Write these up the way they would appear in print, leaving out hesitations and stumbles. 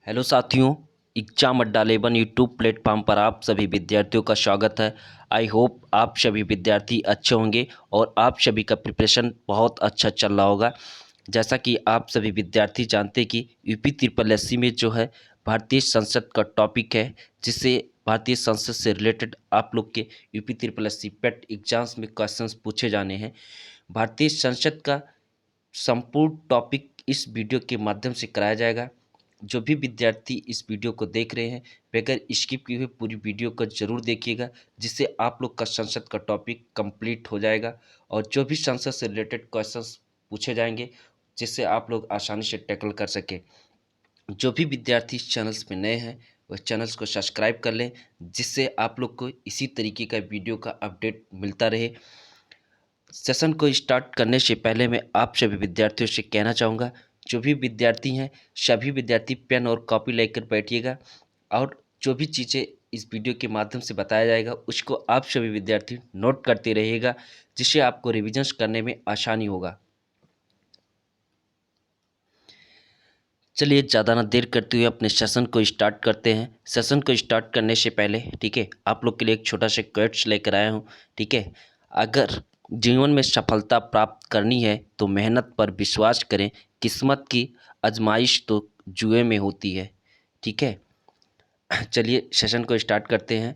Hello साथियों, exam अड्डा 11 YouTube platform पर आप सभी विद्यार्थियों का स्वागत है। आई होप आप सभी विद्यार्थी अच्छे होंगे और आप सभी का प्रिपरेशन बहुत अच्छा चल रहा होगा। जैसा कि आप सभी विद्यार्थी जानते हैं कि यूपी ट्रिपल एससी में जो है भारतीय संसद का टॉपिक है, जिससे भारतीय संसद से रिलेटेड आप लोग के यूपी ट्रिपल एससी पेट एग्जाम्स में क्वेश्चंस पूछे जाने हैं। भारतीय संसद का संपूर्ण टॉपिक इस वीडियो के माध्यम से कराया जाएगा। जो भी विद्यार्थी इस वीडियो को देख रहे हैं बगैर स्किप किए हुए पूरी वीडियो को जरूर देखिएगा, जिससे आप लोग का संसद का टॉपिक कंप्लीट हो जाएगा और जो भी संसद से रिलेटेड क्वेश्चंस पूछे जाएंगे जिससे आप लोग आसानी से टैकल कर सकें। जो भी विद्यार्थी इस चैनल्स पे नए हैं वह चैनल्स को सब्सक्राइब कर लें, जिससे आप लोग को इसी तरीके का वीडियो का अपडेट मिलता रहे। सेशन को स्टार्ट करने से पहले मैं आप सभी विद्यार्थियों से कहना चाहूँगा, जो भी विद्यार्थी हैं सभी विद्यार्थी पेन और कॉपी लेकर बैठिएगा और जो भी चीज़ें इस वीडियो के माध्यम से बताया जाएगा उसको आप सभी विद्यार्थी नोट करते रहिएगा, जिससे आपको रिविजन्स करने में आसानी होगा। चलिए ज़्यादा ना देर करते हुए अपने सेशन को स्टार्ट करते हैं। सेशन को स्टार्ट करने से पहले ठीक है, आप लोग के लिए एक छोटा सा क्वेश्चन लेकर आया हूँ। ठीक है, अगर जीवन में सफलता प्राप्त करनी है तो मेहनत पर विश्वास करें, किस्मत की आजमाइश तो जुए में होती है। ठीक है, चलिए सेशन को स्टार्ट करते हैं।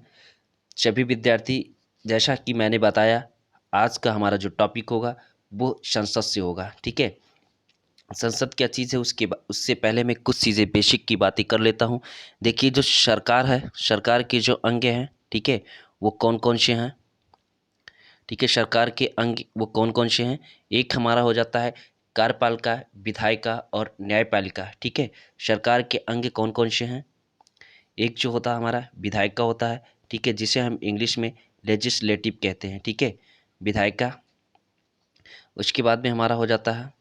सभी विद्यार्थी, जैसा कि मैंने बताया, आज का हमारा जो टॉपिक होगा वो संसद से होगा। ठीक है, संसद क्या चीज़ है उससे पहले मैं कुछ चीज़ें बेसिक की बातें कर लेता हूँ। देखिए, जो सरकार है, सरकार के जो अंग हैं, ठीक है, वो कौन कौन से हैं। ठीक है, सरकार के अंग वो कौन कौन से हैं। एक हमारा हो जाता है कार्यपालिका, विधायिका और न्यायपालिका। ठीक है, सरकार के अंग कौन कौन से हैं। एक जो होता है हमारा विधायिका होता है, ठीक है, जिसे हम इंग्लिश में लेजिस्लेटिव कहते हैं। ठीक है, विधायिका। उसके बाद में हमारा हो जाता है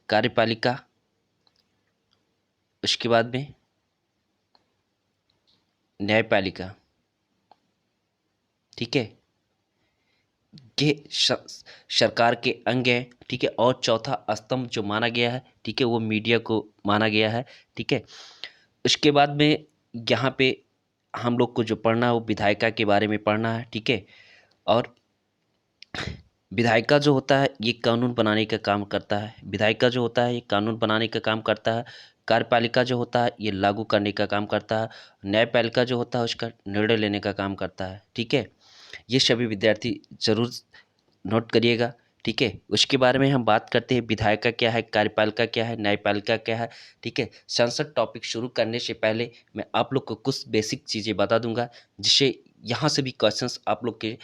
कार्यपालिका। उसके बाद में न्यायपालिका। ठीक है, के सरकार के अंग हैं। ठीक है, और चौथा स्तंभ जो माना गया है, ठीक है, वो मीडिया को माना गया है। ठीक है, उसके बाद में यहाँ पे हम लोग को जो पढ़ना है वो विधायिका के बारे में पढ़ना है। ठीक है, और विधायिका जो होता है ये कानून बनाने का काम करता है। विधायिका जो होता है ये कानून बनाने का काम करता है। कार्यपालिका जो होता है ये लागू करने का काम करता है। न्यायपालिका जो होता है उसका निर्णय लेने का काम करता है। ठीक है, ये सभी विद्यार्थी जरूर नोट करिएगा। ठीक है, उसके बारे में हम बात करते हैं, विधायिका क्या है, कार्यपालिका क्या है, न्यायपालिका क्या है। ठीक है, संसद टॉपिक शुरू करने से पहले मैं आप लोग को कुछ बेसिक चीज़ें बता दूंगा, जिससे यहाँ से भी क्वेश्चंस आप लोग के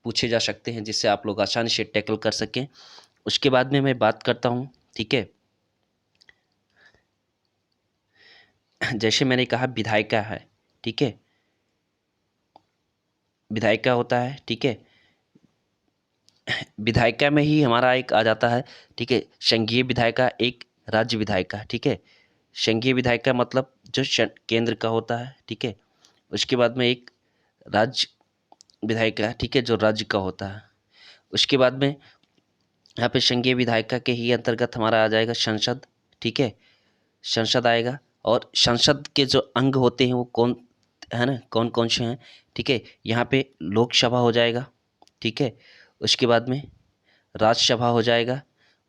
पूछे जा सकते हैं, जिससे आप लोग आसानी से टैकल कर सकें। उसके बाद में मैं बात करता हूँ। ठीक है, जैसे मैंने कहा विधायिका है। ठीक है, विधायिका होता है। ठीक है, विधायिका में ही हमारा एक आ जाता है। ठीक है, संघीय विधायिका, एक राज्य विधायिका। ठीक है, संघीय विधायिका मतलब जो केंद्र का होता है। ठीक है, उसके बाद में एक राज्य विधायिका, ठीक है, जो राज्य का होता है। उसके बाद में यहाँ पे संघीय विधायिका के ही अंतर्गत हमारा आ जाएगा संसद। ठीक है, संसद आएगा और संसद के जो अंग होते हैं वो कौन है ना, कौन कौन से हैं। ठीक है, यहाँ पे लोकसभा हो जाएगा। ठीक है, उसके बाद में राज्यसभा हो जाएगा।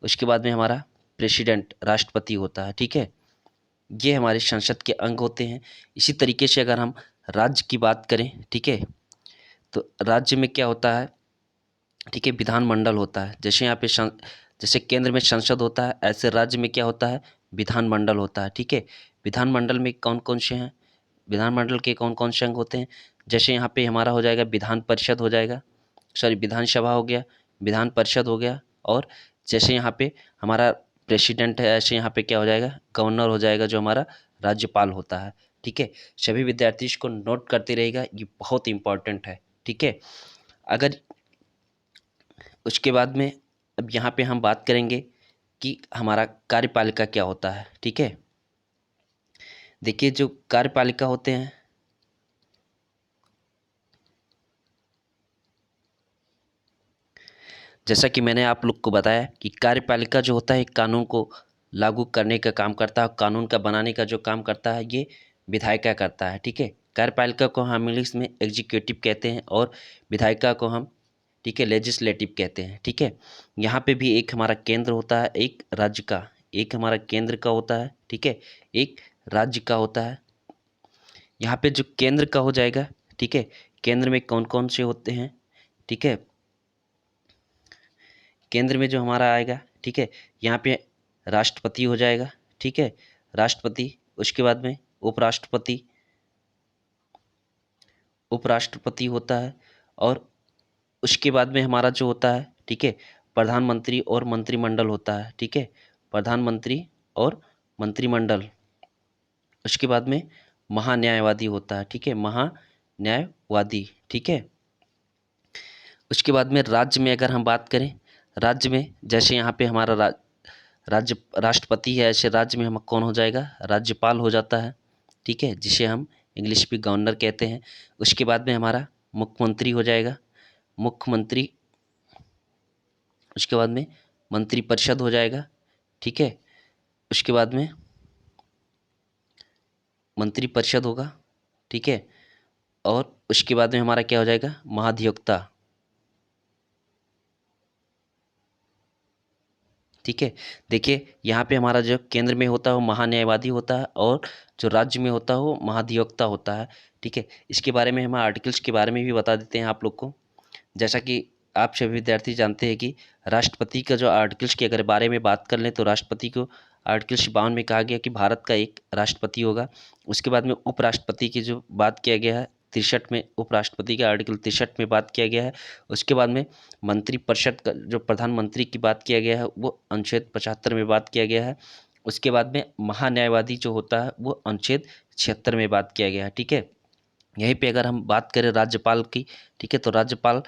उसके बाद में हमारा प्रेसिडेंट, राष्ट्रपति होता है। ठीक है, ये हमारे संसद के अंग होते हैं। इसी तरीके से अगर हम राज्य की बात करें, ठीक है, तो राज्य में क्या होता है। ठीक है, विधानमंडल होता है। जैसे यहाँ पे जैसे केंद्र में संसद होता है, ऐसे राज्य में क्या होता है, विधानमंडल होता है। ठीक है, विधानमंडल में कौन कौन से हैं, विधानमंडल के कौन कौन से अंग होते हैं। जैसे यहाँ पे हमारा हो जाएगा विधान परिषद हो जाएगा, सॉरी विधानसभा हो गया, विधान परिषद हो गया। और जैसे यहाँ पे हमारा प्रेसिडेंट है, ऐसे यहाँ पे क्या हो जाएगा, गवर्नर हो जाएगा, जो हमारा राज्यपाल होता है। ठीक है, सभी विद्यार्थी इसको नोट करते रहेगा, ये बहुत इंपॉर्टेंट है। ठीक है, अगर उसके बाद में अब यहाँ पे हम बात करेंगे कि हमारा कार्यपालिका क्या होता है। ठीक है, देखिए जो कार्यपालिका होते हैं, जैसा कि मैंने आप लोग को बताया कि कार्यपालिका जो होता है कानून को लागू करने का काम करता है, कानून का बनाने का जो काम करता है ये विधायिका करता है, ठीक है। कार्यपालिका को हम इंग्लिश में एग्जीक्यूटिव कहते हैं और विधायिका को हम, ठीक है, लेजिस्लेटिव कहते हैं, ठीक है। यहाँ पे भी एक हमारा केंद्र होता है, एक राज्य का, एक हमारा केंद्र का होता है, ठीक है, एक राज्य का होता है। यहाँ पे जो केंद्र का हो जाएगा, ठीक है, केंद्र में कौन कौन से होते हैं, ठीक है, केंद्र में जो हमारा आएगा, ठीक है, यहाँ पे राष्ट्रपति हो जाएगा, ठीक है, राष्ट्रपति। उसके बाद में उपराष्ट्रपति, उपराष्ट्रपति होता है। और उसके बाद में हमारा जो होता है, ठीक है, प्रधानमंत्री और मंत्रिमंडल होता है, ठीक है, प्रधानमंत्री और मंत्रिमंडल। उसके बाद में महान्यायवादी होता है, ठीक है, महान्यायवादी, ठीक है। उसके बाद में राज्य में अगर हम बात करें, राज्य में जैसे यहाँ पे हमारा राज्य राष्ट्रपति है, ऐसे राज्य में हम कौन हो जाएगा, राज्यपाल हो जाता है, ठीक है, जिसे हम इंग्लिश में गवर्नर कहते हैं। उसके बाद में हमारा मुख्यमंत्री हो जाएगा, मुख्यमंत्री। उसके बाद में मंत्रिपरिषद हो जाएगा, ठीक है। उसके बाद में मंत्रिपरिषद होगा, ठीक है। और उसके बाद में हमारा क्या हो जाएगा, महाधिवक्ता, ठीक है। देखिए यहाँ पे हमारा जो केंद्र में होता है वो महान्यायवादी होता है और जो राज्य में होता है वो महाधिवक्ता होता है, ठीक है। इसके बारे में हम आर्टिकल्स के बारे में भी बता देते हैं आप लोग को। जैसा कि आप सभी विद्यार्थी जानते हैं कि राष्ट्रपति का जो आर्टिकल्स के अगर बारे में बात कर लें तो राष्ट्रपति को आर्टिकल 52 में कहा गया कि भारत का एक राष्ट्रपति होगा। उसके बाद में उपराष्ट्रपति की जो बात किया गया है 63 में, उपराष्ट्रपति के आर्टिकल 63 में बात किया गया है। उसके बाद में मंत्रिपरिषद का जो प्रधानमंत्री की बात किया गया है वो अनुच्छेद 75 में बात किया गया है। उसके बाद में महान्यायवादी जो होता है वो अनुच्छेद 76 में बात किया गया है, ठीक है। यहीं पे अगर हम बात करें राज्यपाल की, ठीक है, तो राज्यपाल,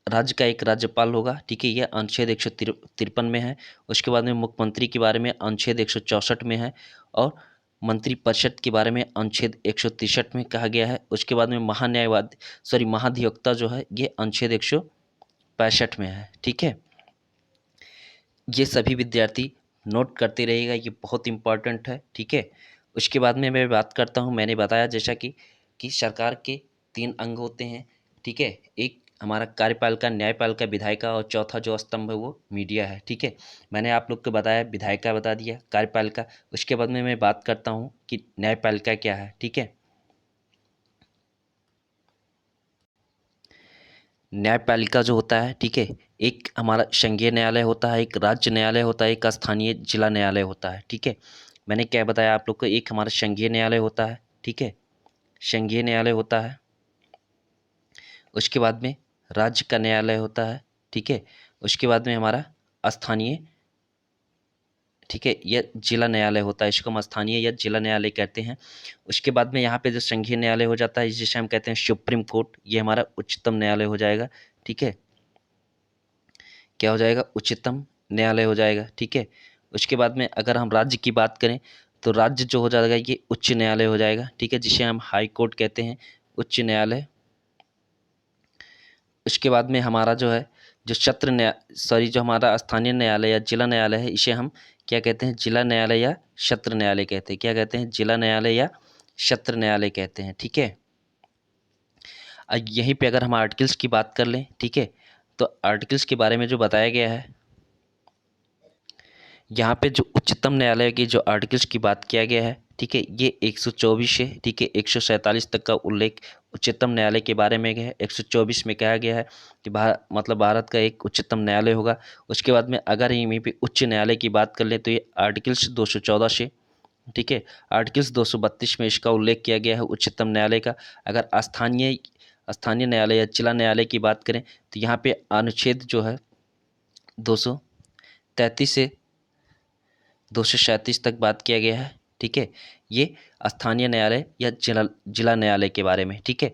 राज्य का एक राज्यपाल होगा, ठीक है, यह अनुच्छेद 153 में है। उसके बाद में मुख्यमंत्री के बारे में अनुच्छेद 164 में है और मंत्रिपरिषद के बारे में अनुच्छेद 163 में कहा गया है। उसके बाद में महाधिवक्ता जो है ये अनुच्छेद 165 में है, ठीक है। ये सभी विद्यार्थी नोट करते रहिएगा, ये बहुत इंपॉर्टेंट है, ठीक है। उसके बाद में मैं बात करता हूँ, मैंने बताया जैसा कि सरकार के 3 अंग होते हैं, ठीक है। एक हमारा कार्यपालिका, न्यायपालिका, विधायिका और चौथा जो स्तंभ है वो मीडिया है, ठीक है। मैंने आप लोग को बताया, विधायिका बता दिया, कार्यपालिका। उसके बाद में मैं बात करता हूँ कि न्यायपालिका क्या है, ठीक है। न्यायपालिका जो होता है, ठीक है, एक हमारा संघीय न्यायालय होता है, एक राज्य न्यायालय होता है, एक स्थानीय जिला न्यायालय होता है, ठीक है। मैंने क्या बताया आप लोग को, एक हमारा संघीय न्यायालय होता है, ठीक है, संघीय न्यायालय होता है। उसके बाद में राज्य का न्यायालय होता है, ठीक है। उसके बाद में हमारा स्थानीय, ठीक है, यह जिला न्यायालय होता है, इसको हम स्थानीय या जिला न्यायालय कहते हैं। उसके बाद में यहाँ पे जो संघीय न्यायालय हो जाता है जिसे हम कहते हैं सुप्रीम कोर्ट, ये हमारा उच्चतम न्यायालय हो जाएगा, ठीक है। क्या हो जाएगा, उच्चतम न्यायालय हो जाएगा, ठीक है। उसके बाद में अगर हम राज्य की बात करें तो राज्य जो हो जाएगा ये उच्च न्यायालय हो जाएगा, ठीक है, जिसे हम हाई कोर्ट कहते हैं, उच्च न्यायालय। उसके बाद में हमारा जो है जो जो हमारा स्थानीय न्यायालय या जिला न्यायालय है इसे हम क्या कहते हैं, जिला न्यायालय या सत्र न्यायालय कहते हैं। क्या कहते हैं, जिला न्यायालय या सत्र न्यायालय कहते हैं, ठीक है। यहीं पे अगर हम आर्टिकल्स की बात कर लें, ठीक है, तो आर्टिकल्स के बारे में जो बताया गया है यहाँ पे जो उच्चतम न्यायालय के जो आर्टिकल्स की बात किया गया है, ठीक है, ये 124 है, ठीक है, 147 तक का उल्लेख उच्चतम न्यायालय के बारे में है। 124 में कहा गया है कि भारत का एक उच्चतम न्यायालय होगा। उसके बाद में अगर यहीं पे उच्च न्यायालय की बात कर लें तो ये आर्टिकल्स 214 से, ठीक है, आर्टिकल्स 232 में इसका उल्लेख किया गया है उच्चतम न्यायालय का। अगर स्थानीय स्थानीय न्यायालय या जिला न्यायालय की बात करें तो यहाँ पे अनुच्छेद जो है 233 से 237 तक बात किया गया है, ठीक है। ये स्थानीय न्यायालय या जिला न्यायालय के बारे में, ठीक है।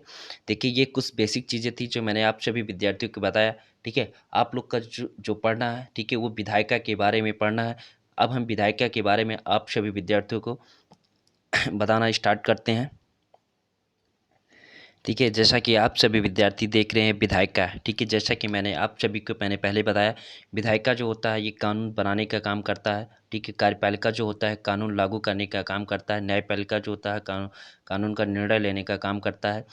देखिए ये कुछ बेसिक चीज़ें थी जो मैंने आप सभी विद्यार्थियों को बताया, ठीक है। आप लोग का जो पढ़ना है, ठीक है, वो विधायिका के बारे में पढ़ना है। अब हम विधायिका के बारे में आप सभी विद्यार्थियों को बताना स्टार्ट करते हैं, ठीक है, जैसा कि आप सभी विद्यार्थी देख रहे हैं विधायिका, ठीक है, जैसा कि मैंने आप सभी को मैंने पहले बताया, विधायिका जो होता है ये कानून बनाने का काम करता है। ठीक है, कार्यपालिका जो होता है कानून लागू करने का काम करता है। न्यायपालिका जो होता है कानून का निर्णय लेने का काम करता है।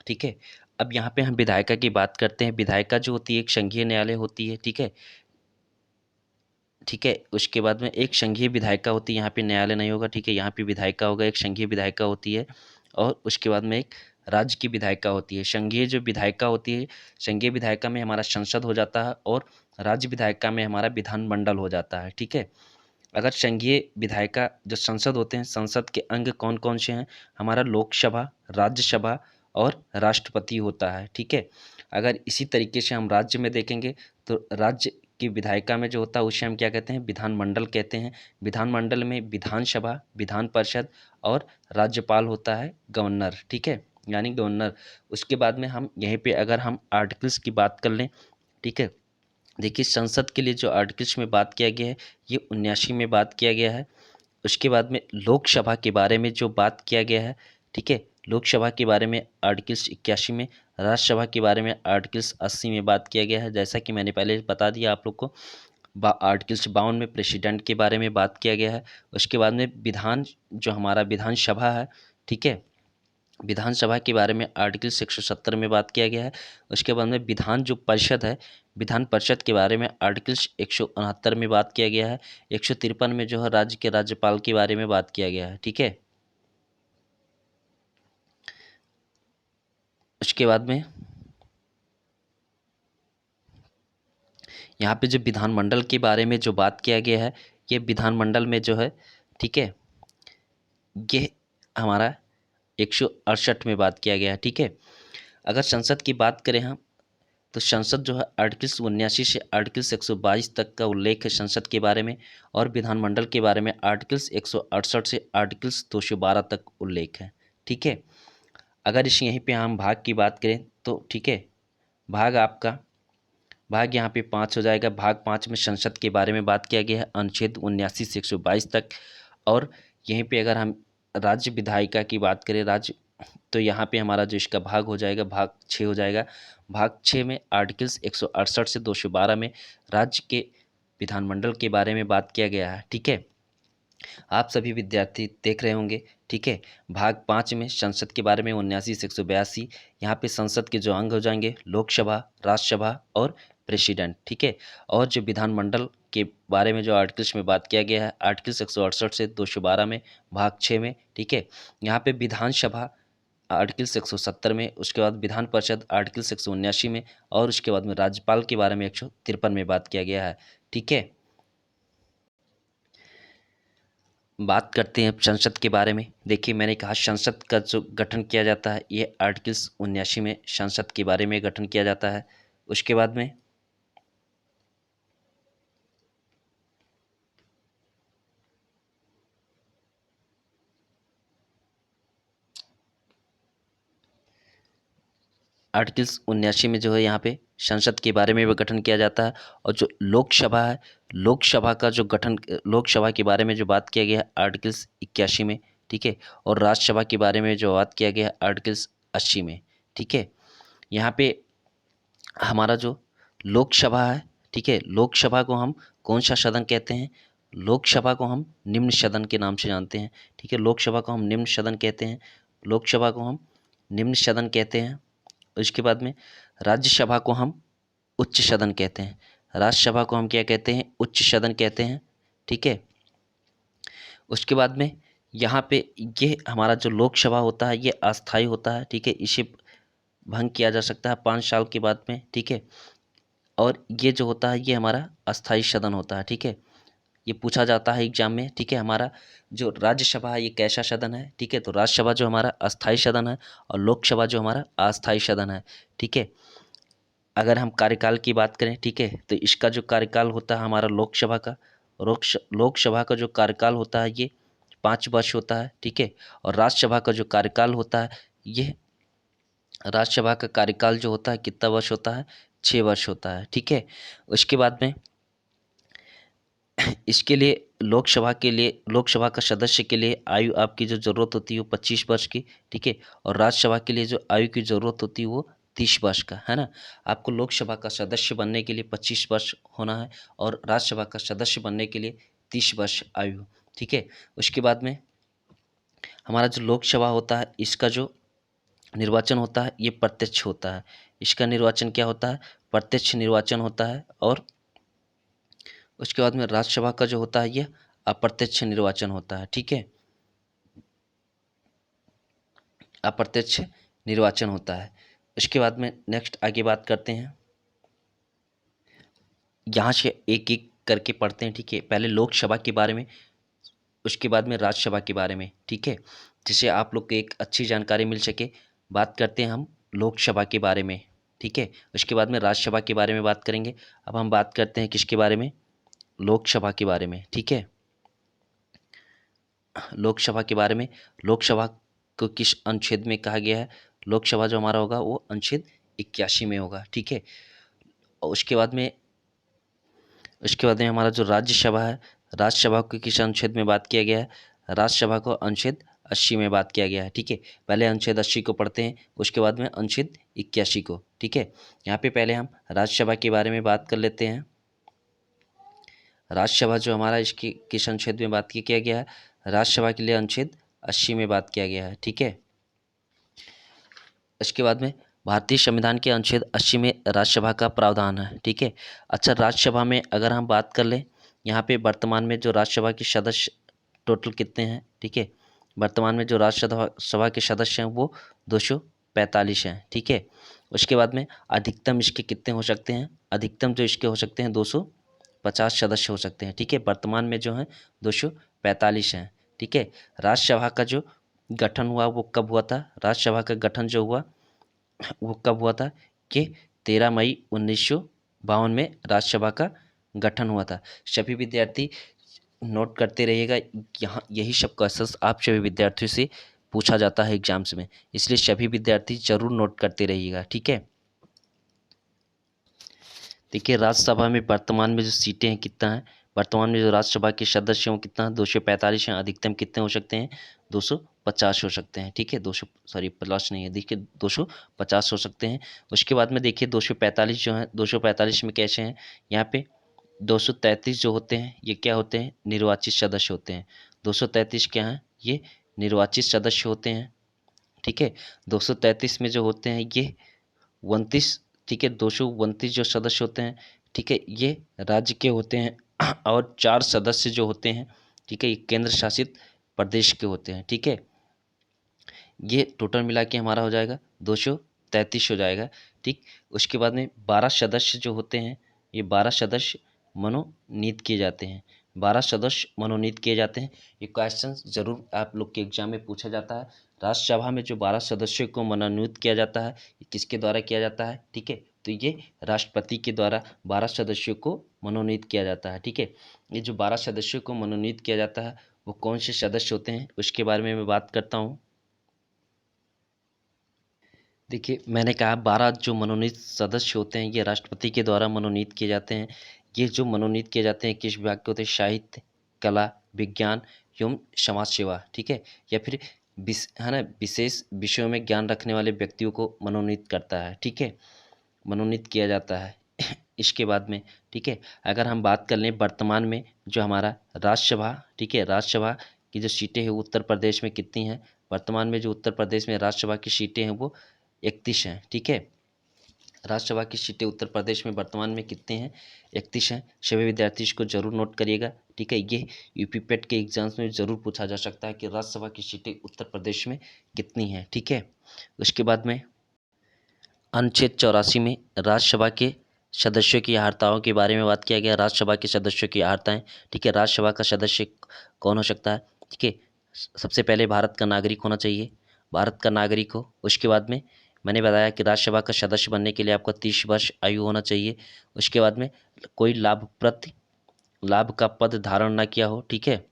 ठीक है, अब यहाँ पे हम विधायिका की बात करते हैं। विधायिका जो होती है एक संघीय न्यायालय होती है। ठीक है, ठीक है, उसके बाद में एक संघीय विधायिका होती है। यहाँ पे न्यायालय नहीं होगा, ठीक है, यहाँ पे विधायिका होगा। एक संघीय विधायिका होती है और उसके बाद में एक राज्य की विधायिका होती है। संघीय जो विधायिका होती है, संघीय विधायिका में हमारा संसद हो जाता है और राज्य विधायिका में हमारा विधानमंडल हो जाता है। ठीक है, अगर संघीय विधायिका जो संसद होते हैं, संसद के अंग कौन कौन से हैं? हमारा लोकसभा, राज्यसभा और राष्ट्रपति होता है। ठीक है, अगर इसी तरीके से हम राज्य में देखेंगे तो राज्य की विधायिका में जो होता है उसे हम क्या कहते हैं? विधानमंडल कहते हैं। विधानमंडल में विधानसभा, विधान परिषद और राज्यपाल होता है, गवर्नर। ठीक है, यानी गवर्नर। उसके बाद में हम यहीं पे अगर हम आर्टिकल्स की बात कर लें, ठीक है, देखिए संसद के लिए जो आर्टिकल्स में बात किया गया है ये 79 में बात किया गया है। उसके बाद में लोकसभा के बारे में जो बात किया गया है, ठीक है, लोकसभा के बारे में आर्टिकल्स 81 में, राज्यसभा के बारे में आर्टिकल्स 80 में बात किया गया है। जैसा कि मैंने पहले बता दिया आप लोग को, आर्टिकल्स 52 में प्रेसिडेंट के बारे में बात किया गया है। उसके बाद में विधान जो हमारा विधानसभा है, ठीक है, विधानसभा के बारे में आर्टिकल 170 में बात किया गया है। उसके बाद में विधान जो परिषद है, विधान परिषद के बारे में आर्टिकल्स 169 में बात किया गया है। 153 में जो है राज्य के राज्यपाल के बारे में बात किया गया है। ठीक है, उसके बाद में यहाँ पे जो विधानमंडल के बारे में जो बात किया गया है, ये विधानमंडल में जो है, ठीक है, ये हमारा 168 में बात किया गया है। ठीक है, अगर संसद की बात करें हम, तो संसद जो है आर्टिकल्स 79 से आर्टिकल्स 122 तक का उल्लेख है संसद के बारे में। और विधानमंडल के बारे में आर्टिकल्स 168 से आर्टिकल्स 212 तक उल्लेख है। ठीक है, अगर इस यहीं पे हम भाग की बात करें तो ठीक है, भाग यहाँ पे 5 हो जाएगा। भाग 5 में संसद के बारे में बात किया गया है, अनुच्छेद 79 से 122 तक। और यहीं पे अगर हम राज्य विधायिका की बात करें, राज्य, तो यहाँ पे हमारा जो इसका भाग हो जाएगा, भाग 6 हो जाएगा। भाग 6 में आर्टिकल्स 168 से 212 में राज्य के विधानमंडल के बारे में बात किया गया है। ठीक है, आप सभी विद्यार्थी देख रहे होंगे। ठीक है, भाग 5 में संसद के बारे में 79 से 182, यहाँ पे संसद के जो अंग हो जाएंगे लोकसभा, राज्यसभा और प्रेसिडेंट। ठीक है, और जो विधानमंडल के बारे में जो आर्टिकल्स में बात किया गया है, आर्टिकल्स 168 से 212 में, भाग 6 में। ठीक है, यहाँ पे विधानसभा आर्टिकल्स 170 में, उसके बाद विधान परिषद आर्टिकल्स 179 में, और उसके बाद में राज्यपाल के बारे में 153 में बात किया गया है। ठीक है, बात करते हैं अब संसद के बारे में। देखिए मैंने कहा संसद का जो गठन किया जाता है ये आर्टिकल्स 79 में संसद के बारे में गठन किया जाता है। उसके बाद में आर्टिकल्स 79 में जो है यहाँ पे संसद के बारे में भी गठन किया जाता है। और जो लोकसभा है, लोकसभा का जो गठन, लोकसभा के बारे में जो बात किया गया है आर्टिकल्स 81 में। ठीक है, और राज्यसभा के बारे में जो बात किया गया है आर्टिकल्स 80 में। ठीक है, यहाँ पे हमारा जो लोकसभा है, ठीक है, लोकसभा को हम कौन सा सदन कहते हैं? लोकसभा को हम निम्न सदन के नाम से जानते हैं। ठीक है, लोकसभा को हम निम्न सदन कहते हैं। लोकसभा को हम निम्न सदन कहते हैं। उसके बाद में राज्यसभा को हम उच्च सदन कहते हैं। राज्यसभा को हम क्या कहते हैं? उच्च सदन कहते हैं। ठीक है, उसके बाद में यहाँ पे ये हमारा जो लोकसभा होता है ये अस्थाई होता है। ठीक है, इसे भंग किया जा सकता है 5 साल के बाद में। ठीक है, और ये जो होता है ये हमारा अस्थाई सदन होता है। ठीक है, ये पूछा जाता है एग्जाम में। ठीक है, हमारा जो राज्यसभा है ये कैसा सदन है? ठीक है, तो राज्यसभा जो हमारा अस्थाई सदन है और लोकसभा जो हमारा अस्थाई सदन है। ठीक है, अगर हम कार्यकाल की बात करें, ठीक है, तो इसका जो कार्यकाल होता है हमारा लोकसभा का, लोकसभा का जो कार्यकाल होता है ये 5 वर्ष होता है। ठीक है, और राज्यसभा का जो कार्यकाल होता है ये, राज्यसभा का कार्यकाल जो होता है कितना वर्ष होता है? 6 वर्ष होता है। ठीक है, उसके बाद में इसके लिए लोकसभा का सदस्य के लिए आयु आपकी जो ज़रूरत होती है वो 25 वर्ष की, ठीक है। और राज्यसभा के लिए जो आयु की ज़रूरत होती है वो 30 वर्ष का है ना। आपको लोकसभा का सदस्य बनने के लिए 25 वर्ष होना है और राज्यसभा का सदस्य बनने के लिए 30 वर्ष आयु, ठीक है। उसके बाद में हमारा जो लोकसभा होता है इसका जो निर्वाचन होता है ये प्रत्यक्ष होता है। इसका निर्वाचन क्या होता है? प्रत्यक्ष निर्वाचन होता है। और उसके बाद में राज्यसभा का जो होता है ये अप्रत्यक्ष निर्वाचन होता है, ठीक है। अप्रत्यक्ष निर्वाचन होता है। उसके बाद में नेक्स्ट आगे बात करते हैं, यहाँ से एक एक करके पढ़ते हैं, ठीक है। पहले लोकसभा के बारे में, उसके बाद में राज्यसभा के बारे में, ठीक है, जिससे आप लोग को एक अच्छी जानकारी मिल सके। बात करते हैं हम लोकसभा के बारे में, ठीक है। उसके बाद में राज्यसभा के बारे में बात करेंगे। अब हम बात करते हैं किसके बारे में? लोकसभा के बारे में, ठीक है। लोकसभा के बारे में, लोकसभा को किस अनुच्छेद में कहा गया है? लोकसभा जो हमारा होगा वो अनुच्छेद 81 में होगा, ठीक है। और उसके बाद में हमारा जो राज्यसभा है, राज्यसभा को किस अनुच्छेद में बात किया गया है? राज्यसभा को अनुच्छेद 80 में बात किया गया है, ठीक है। पहले अनुच्छेद 80 को पढ़ते हैं, उसके बाद में अनुच्छेद 81 को, ठीक है। यहाँ पे पहले हम राज्यसभा के बारे में बात कर लेते हैं। राज्यसभा जो हमारा इसकी किस अनुच्छेद में बात किया गया है? राज्यसभा के लिए अनुच्छेद 80 में बात किया गया है, ठीक है। इसके बाद में भारतीय संविधान के अनुच्छेद 80 में राज्यसभा का प्रावधान है, ठीक है। अच्छा, राज्यसभा में अगर हम बात कर लें, यहाँ पे वर्तमान में जो राज्यसभा के सदस्य टोटल कितने हैं, ठीक है। वर्तमान में जो राज्यसभा के सदस्य हैं वो 245 हैं, ठीक है। उसके बाद में अधिकतम इसके कितने हो सकते हैं? अधिकतम जो इसके हो सकते हैं 250 सदस्य हो सकते हैं, ठीक है। वर्तमान में जो हैं 245 हैं, ठीक है। राज्यसभा का जो गठन हुआ वो कब हुआ था? राज्यसभा का गठन जो हुआ वो कब हुआ था कि 13 मई 1952 में राज्यसभा का गठन हुआ था। सभी विद्यार्थी नोट करते रहिएगा, यहाँ यही सब क्वेश्चंस आप सभी विद्यार्थियों से पूछा जाता है एग्जाम्स में, इसलिए सभी विद्यार्थी जरूर नोट करते रहिएगा, ठीक है। देखिए, राज्यसभा में वर्तमान में जो सीटें हैं कितना है? वर्तमान में जो राज्यसभा के सदस्य हैं कितना? 245 हैं। अधिकतम कितने हो सकते हैं? 250 हो सकते हैं, ठीक है। 250 नहीं है, देखिए 250 हो सकते हैं। उसके बाद में देखिए 245 जो है, 245 में कैसे हैं? यहाँ पे 233 जो होते हैं ये क्या होते हैं? निर्वाचित सदस्य होते हैं। 233 क्या हैं? ये निर्वाचित सदस्य होते हैं, ठीक है। 233 में जो होते हैं ये 29, ठीक है, 229 जो सदस्य होते हैं, ठीक है, ये राज्य के होते हैं और 4 सदस्य जो होते हैं, ठीक है, ये केंद्र शासित प्रदेश के होते हैं, ठीक है। ये टोटल मिला के हमारा हो जाएगा 233 हो जाएगा, ठीक। उसके बाद में 12 सदस्य जो होते हैं, ये 12 सदस्य मनोनीत किए जाते हैं। 12 सदस्य मनोनीत किए जाते हैं। ये क्वेश्चन जरूर आप लोग के एग्जाम में पूछा जाता है। राज्यसभा में जो 12 सदस्यों को मनोनीत किया जाता है, ये किसके द्वारा किया जाता है, ठीक है। तो ये राष्ट्रपति के द्वारा 12 सदस्यों को मनोनीत किया जाता है, ठीक है। ये जो 12 सदस्यों को मनोनीत किया जाता है वो कौन से सदस्य होते हैं उसके बारे में मैं बात करता हूँ। देखिए, मैंने कहा 12 जो मनोनीत सदस्य होते हैं ये राष्ट्रपति के द्वारा मनोनीत किए जाते हैं। ये जो मनोनीत किए जाते हैं किस विभाग के होते हैं? साहित्य, कला, विज्ञान एवं समाज सेवा, ठीक है। या फिर है ना, विशेष विषयों में ज्ञान रखने वाले व्यक्तियों को मनोनीत करता है, ठीक है, मनोनीत किया जाता है इसके बाद में, ठीक है। अगर हम बात कर लें वर्तमान में जो हमारा राज्यसभा, ठीक है, राज्यसभा की जो सीटें हैं उत्तर प्रदेश में कितनी हैं? वर्तमान में जो उत्तर प्रदेश में राज्यसभा की सीटें हैं वो 31 हैं, ठीक है। राज्यसभा की सीटें उत्तर प्रदेश में वर्तमान में कितने हैं? 31 हैं। सभी विद्यार्थी इसको जरूर नोट करिएगा, ठीक है। ये यूपी पेट के एग्जाम्स में जरूर पूछा जा सकता है कि राज्यसभा की सीटें उत्तर प्रदेश में कितनी हैं, ठीक है। उसके बाद में अनुच्छेद 84 में राज्यसभा के सदस्यों की अहर्ताओं के बारे में बात किया गया। राज्यसभा के सदस्यों की अहर्ताएँ, ठीक है। राज्यसभा का सदस्य कौन हो सकता है? ठीक है, सबसे पहले भारत का नागरिक होना चाहिए, भारत का नागरिक हो। उसके बाद में मैंने बताया कि राज्यसभा का सदस्य बनने के लिए आपका 30 वर्ष आयु होना चाहिए। उसके बाद में कोई लाभ का पद धारण ना किया हो, ठीक है,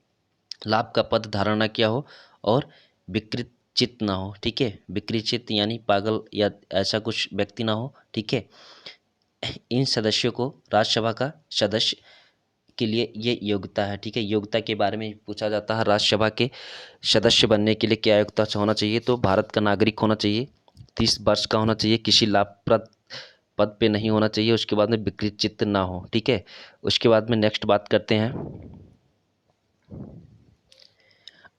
लाभ का पद धारण ना किया हो और विकृत चित्त ना हो, ठीक है। विकृत चित्त यानी पागल या ऐसा कुछ व्यक्ति ना हो, ठीक है। इन सदस्यों को राज्यसभा का सदस्य के लिए ये योग्यता है। ठीक है, योग्यता के बारे में पूछा जाता है, राज्यसभा के सदस्य बनने के लिए क्या योग्यता होना चाहिए, तो भारत का नागरिक होना चाहिए, 30 वर्ष का होना चाहिए, किसी लाभप्रद पद पे नहीं होना चाहिए, उसके बाद में विकृत चित्त ना हो। ठीक है, उसके बाद में नेक्स्ट बात करते हैं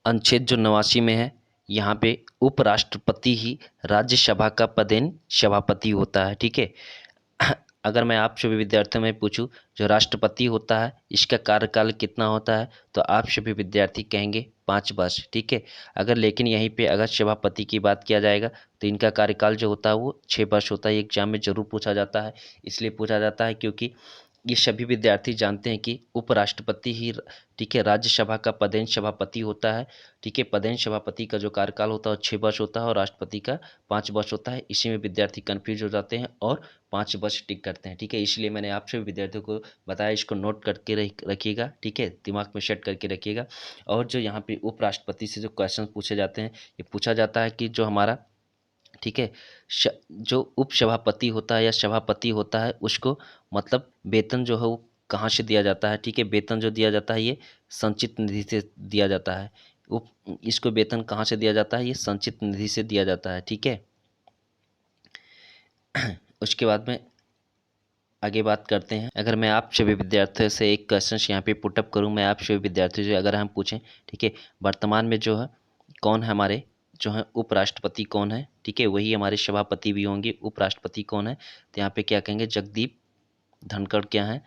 अनुच्छेद जो 89 में है, यहाँ पे उपराष्ट्रपति ही राज्यसभा का पदेन सभापति होता है। ठीक है, अगर मैं आप सभी विद्यार्थियों में पूछूं जो राष्ट्रपति होता है इसका कार्यकाल कितना होता है, तो आप सभी विद्यार्थी कहेंगे 5 वर्ष। ठीक है, अगर लेकिन यहीं पे अगर सभापति की बात किया जाएगा तो इनका कार्यकाल जो होता है वो 6 वर्ष होता है। एग्जाम में जरूर पूछा जाता है, इसलिए पूछा जाता है क्योंकि ये सभी विद्यार्थी जानते हैं कि उपराष्ट्रपति ही, ठीक है, राज्यसभा का पदेन सभापति होता है। ठीक है, पदेन सभापति का जो कार्यकाल होता है वो 6 वर्ष होता है और राष्ट्रपति का 5 वर्ष होता है। इसी में विद्यार्थी कन्फ्यूज हो जाते हैं और 5 वर्ष टिक करते हैं। ठीक है, इसलिए मैंने आपसे विद्यार्थियों को बताया, इसको नोट करके रखिएगा। ठीक है, दिमाग में सेट करके रखिएगा। और जो यहाँ पे उपराष्ट्रपति से जो क्वेश्चन पूछे जाते हैं, ये पूछा जाता है कि जो हमारा, ठीक है, जो उपसभापति होता है या सभापति होता है उसको मतलब वेतन जो है वो कहाँ से दिया जाता है। ठीक है, वेतन जो दिया जाता है ये संचित निधि से दिया जाता है। उप इसको वेतन कहाँ से दिया जाता है, ये संचित निधि से दिया जाता है। ठीक है, उसके बाद में आगे बात करते हैं। अगर मैं आप सभी विद्यार्थियों से एक क्वेश्चन यहाँ पे पुटअप करूँ, मैं आप सभी विद्यार्थियों से अगर हम पूछें, ठीक है, वर्तमान में जो है कौन है हमारे जो है उपराष्ट्रपति कौन है, ठीक है, वही हमारे सभापति भी होंगे। उपराष्ट्रपति कौन है, तो यहाँ पे क्या कहेंगे, जगदीप धनखड़ क्या है।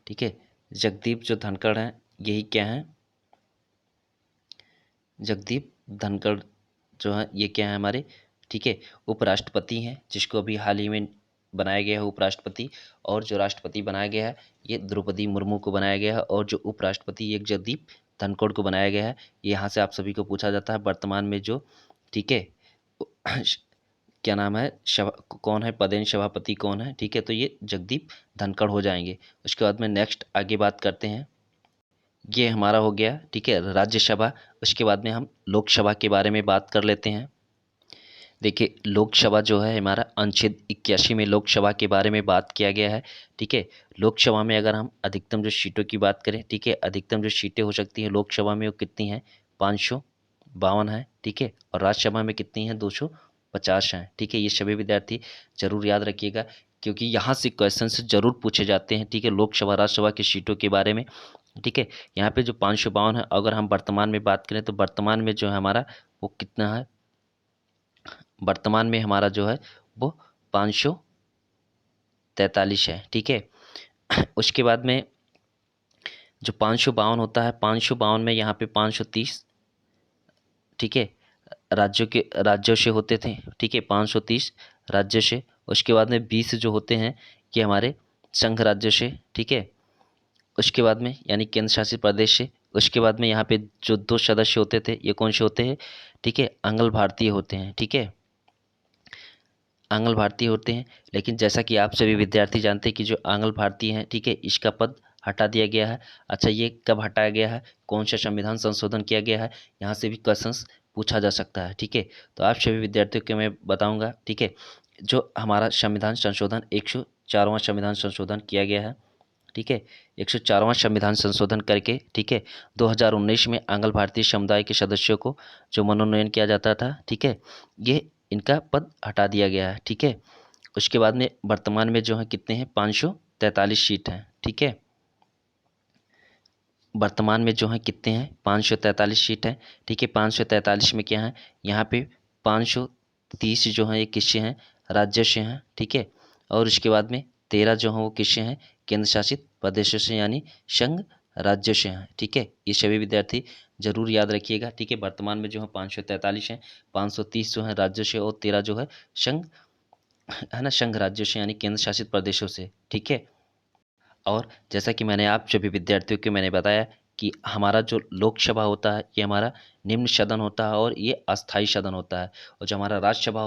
ठीक है, जगदीप जो धनखड़ हैं यही क्या है, जगदीप धनखड़ जो है ये क्या है हमारे, ठीक है, उपराष्ट्रपति हैं, जिसको अभी हाल ही में बनाया गया है उपराष्ट्रपति। और जो राष्ट्रपति बनाया गया है ये द्रौपदी मुर्मू को बनाया गया है, और जो उपराष्ट्रपति एक जगदीप धनखड़ को बनाया गया है। यहाँ से आप सभी को पूछा जाता है वर्तमान में जो, ठीक है, क्या नाम है, कौन है पदेन सभापति कौन है। ठीक है, तो ये जगदीप धनखड़ हो जाएंगे। उसके बाद में नेक्स्ट आगे बात करते हैं, ये हमारा हो गया, ठीक है, राज्यसभा। उसके बाद में हम लोकसभा के बारे में बात कर लेते हैं। देखिए लोकसभा जो है हमारा अनुच्छेद 81 में लोकसभा के बारे में बात किया गया है। ठीक है, लोकसभा में अगर हम अधिकतम जो सीटों की बात करें, ठीक है, अधिकतम जो सीटें हो सकती हैं लोकसभा में वो कितनी हैं, 552 है। ठीक है, और राज्यसभा में कितनी हैं, 250 हैं। ठीक है, ये सभी विद्यार्थी जरूर याद रखिएगा क्योंकि यहाँ से क्वेश्चन जरूर पूछे जाते हैं। ठीक है, लोकसभा राज्यसभा की सीटों के बारे में। ठीक है, यहाँ पे जो 552 है, अगर हम वर्तमान में बात करें तो वर्तमान में जो है हमारा वो कितना है, वर्तमान में हमारा जो है वो 543 है। ठीक है, उसके बाद में जो 552 होता है, 552 में यहाँ पे 530, ठीक है, राज्यों से होते थे। ठीक है, 530 राज्यों से। उसके बाद में 20 जो होते हैं ये हमारे संघ राज्यों से। ठीक है, उसके बाद में यानी केंद्र शासित प्रदेश से। उसके बाद में यहाँ पे जो 2 सदस्य होते थे ये कौन से होते हैं, ठीक है, आंग्ल भारतीय होते हैं। ठीक है, आंग्ल भारतीय होते हैं। लेकिन जैसा कि आप सभी विद्यार्थी जानते हैं कि जो आंग्ल भारतीय हैं, ठीक है, इसका पद हटा दिया गया है। अच्छा, ये कब हटाया गया है, कौन सा संविधान संशोधन किया गया है, यहाँ से भी क्वेश्चंस पूछा जा सकता है। ठीक है, तो आप सभी विद्यार्थियों को मैं बताऊंगा। ठीक है, जो हमारा संविधान संशोधन 104वां संविधान संशोधन किया गया है। ठीक है, 104वां संविधान संशोधन करके, ठीक है, 2019 में आंग्ल भारतीय समुदाय के सदस्यों को जो मनोनयन किया जाता था, ठीक है, ये इनका पद हटा दिया गया है। ठीक है, उसके बाद में वर्तमान में जो है कितने हैं, 543 सीट हैं। ठीक है, वर्तमान में जो है कितने हैं, 543 सीट हैं। ठीक है, 543 में क्या है, यहाँ पे 530 जो है ये किससे हैं, राज्य से हैं। ठीक है, और उसके बाद में 13 जो हैं वो किससे हैं, केंद्र शासित प्रदेशों से यानी संघ राज्यों से हैं। ठीक है, ये सभी विद्यार्थी जरूर याद रखिएगा। ठीक है, वर्तमान में जो है 543 हैं, 530 जो है राज्यों से और 13 जो है संघ, है ना, संघ राज्यों से यानी केंद्र शासित प्रदेशों से। ठीक है, और जैसा कि मैंने आप सभी विद्यार्थियों को मैंने बताया कि हमारा जो लोकसभा होता है ये हमारा निम्न सदन होता है और ये अस्थाई सदन होता है, और जो हमारा राज्यसभा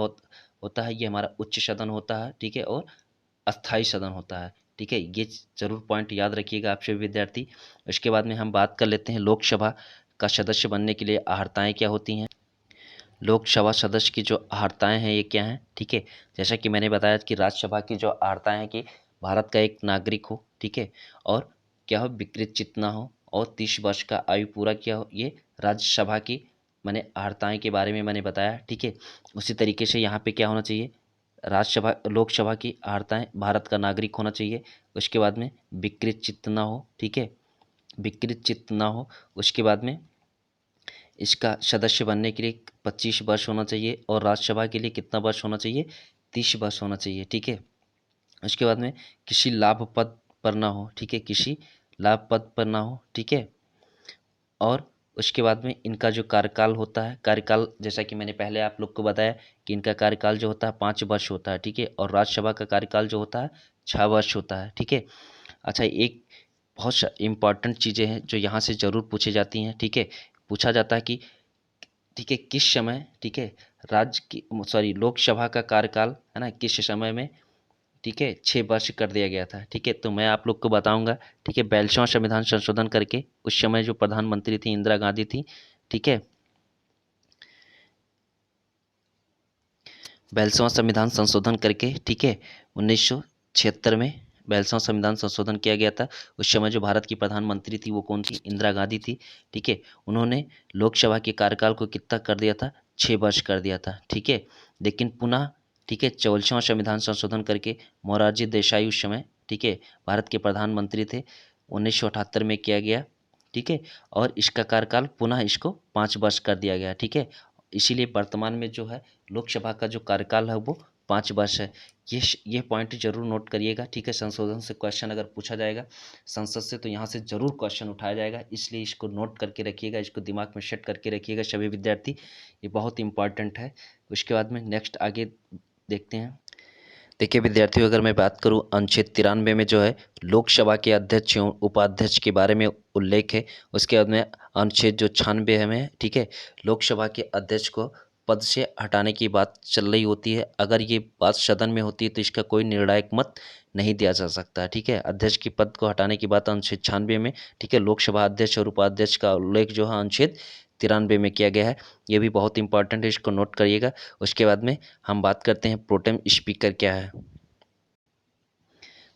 होता है ये हमारा उच्च सदन होता है। ठीक है, और अस्थाई सदन होता है। ठीक है, ये जरूर पॉइंट याद रखिएगा आप सभी विद्यार्थी। उसके बाद में हम बात कर लेते हैं लोकसभा का सदस्य बनने के लिए अर्हताएँ क्या होती हैं। लोकसभा सदस्य की जो अर्हताएँ हैं ये क्या हैं, ठीक है, जैसा कि मैंने बताया कि राज्यसभा की जो अर्हताएँ हैं कि भारत का एक नागरिक हो, ठीक है, और क्या हो, विकृत चित्त ना हो, और 30 वर्ष का आयु पूरा किया हो। ये राज्यसभा की मैंने अर्हताएँ के बारे में मैंने बताया, ठीक है। उसी तरीके से यहाँ पे क्या होना चाहिए, राज्यसभा लोकसभा की अर्हताएँ, भारत का नागरिक होना चाहिए। उसके बाद में विकृत चित्त ना हो, ठीक है, विकृत चित्त ना हो। उसके बाद में इसका सदस्य बनने के लिए 25 वर्ष होना चाहिए, और राज्यसभा के लिए कितना वर्ष होना चाहिए, 30 वर्ष होना चाहिए, ठीक है। उसके बाद में किसी लाभ पद पर ना हो, ठीक है, किसी लाभ पद पर ना हो, ठीक है। और उसके बाद में इनका जो कार्यकाल होता है, कार्यकाल जैसा कि मैंने पहले आप लोग को बताया कि इनका कार्यकाल जो होता है 5 वर्ष होता है, ठीक है, और राज्यसभा का कार्यकाल जो होता है 6 वर्ष होता है, ठीक है। अच्छा, एक बहुत इम्पॉर्टेंट चीज़ें हैं जो यहाँ से ज़रूर पूछी जाती हैं, ठीक है। पूछा जाता है कि, ठीक है, किस समय, ठीक है, राज्य की सॉरी लोकसभा का कार्यकाल है ना, किस समय में, ठीक है, 6 वर्ष कर दिया गया था, ठीक है। तो मैं आप लोग को बताऊंगा, ठीक है, 42वां संविधान संशोधन करके उस समय जो प्रधानमंत्री थी इंदिरा गांधी थी, ठीक है, 42वां संविधान संशोधन करके, ठीक है, 1976 में 42वां संविधान संशोधन किया गया था। उस समय जो भारत की प्रधानमंत्री थी वो कौन थी, इंदिरा गांधी थी, ठीक है। उन्होंने लोकसभा के कार्यकाल को कितना कर दिया था, 6 वर्ष कर दिया था, ठीक है। लेकिन पुनः, ठीक है, 44वां संविधान संशोधन करके मोरारजी देसाई उस समय, ठीक है, भारत के प्रधानमंत्री थे, 1978 में किया गया, ठीक है। और इसका कार्यकाल पुनः इसको 5 वर्ष कर दिया गया, ठीक है। इसीलिए वर्तमान में जो है लोकसभा का जो कार्यकाल है वो 5 वर्ष है। ये पॉइंट जरूर नोट करिएगा, ठीक है। संशोधन से क्वेश्चन अगर पूछा जाएगा संसद से तो यहाँ से जरूर क्वेश्चन उठाया जाएगा, इसलिए इसको नोट करके रखिएगा, इसको दिमाग में सेट करके रखिएगा सभी विद्यार्थी, ये बहुत इंपॉर्टेंट है। उसके बाद में नेक्स्ट आगे देखते हैं। देखिए विद्यार्थियों, अगर मैं बात करूं अनुच्छेद 93 में जो है लोकसभा के अध्यक्ष एवं उपाध्यक्ष के बारे में उल्लेख है। उसके बाद में अनुच्छेद जो 96 है में, ठीक है, लोकसभा के अध्यक्ष को पद से हटाने की बात चल रही होती है। अगर ये बात सदन में होती है तो इसका कोई निर्णायक मत नहीं दिया जा सकता, ठीक है। अध्यक्ष की पद को हटाने की बात अनुच्छेद 96 में, ठीक है, लोकसभा अध्यक्ष और उपाध्यक्ष का उल्लेख जो है अनुच्छेद 93 में किया गया है। ये भी बहुत इंपॉर्टेंट है, इसको नोट करिएगा। उसके बाद में हम बात करते हैं प्रोटेम स्पीकर क्या है।